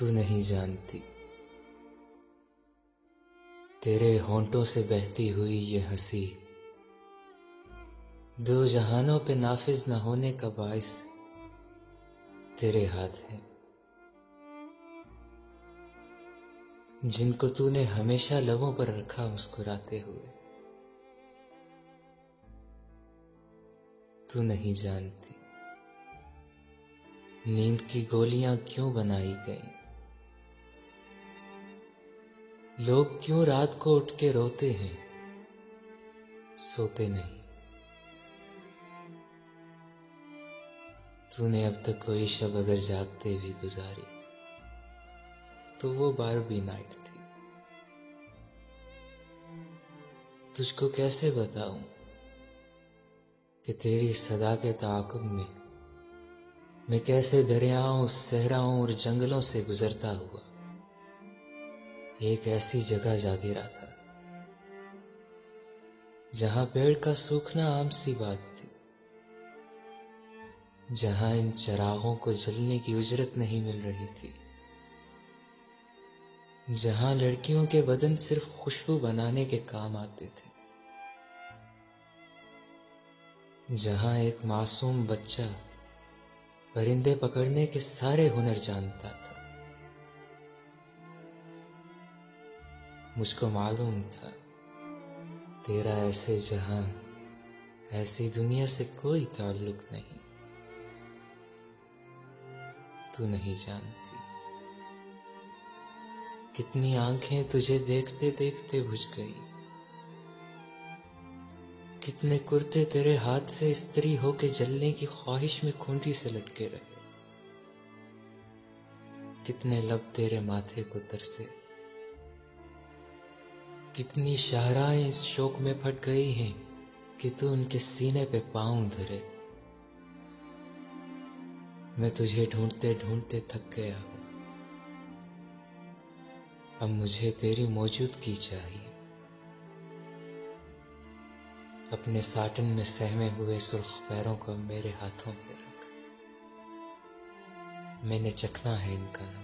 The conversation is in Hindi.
तू नहीं जानती, तेरे होंठों से बहती हुई ये हंसी दो जहानों पे नाफिज न होने का बाइस तेरे हाथ है, जिनको तूने हमेशा लबों पर रखा मुस्कुराते हुए। तू नहीं जानती, नींद की गोलियां क्यों बनाई गई, लोग क्यों रात को उठ के रोते हैं, सोते नहीं। तूने अब तक कोई शब अगर जागते भी गुजारी तो वो बारबी नाइट थी। तुझको कैसे बताऊं कि तेरी सदा के ताक़ुब में मैं कैसे दरियाओं, सहराओं और जंगलों से गुजरता हुआ एक ऐसी जगह जा गिरा था जहां पेड़ का सूखना आम सी बात थी, जहां इन चरागों को जलने की उजरत नहीं मिल रही थी, जहां लड़कियों के बदन सिर्फ खुशबू बनाने के काम आते थे, जहां एक मासूम बच्चा परिंदे पकड़ने के सारे हुनर जानता था। मुझको मालूम था तेरा ऐसे जहां, ऐसी दुनिया से कोई ताल्लुक नहीं। तू नहीं जानती, कितनी आंखें तुझे देखते देखते बुझ गई, कितने कुर्ते तेरे हाथ से इस्त्री होके जलने की ख्वाहिश में खूंटी से लटके रहे, कितने लब तेरे माथे को तरसे, कितनी शाहराएं इस शौक में फट गई हैं कि तू उनके सीने पे पांव धरे। मैं तुझे ढूंढते ढूंढते थक गया हूं, अब मुझे तेरी मौजूदगी चाहिए। अपने साटन में सहमे हुए सुर्ख पैरों को मेरे हाथों पे रख, मैंने चखना है इनका नाम।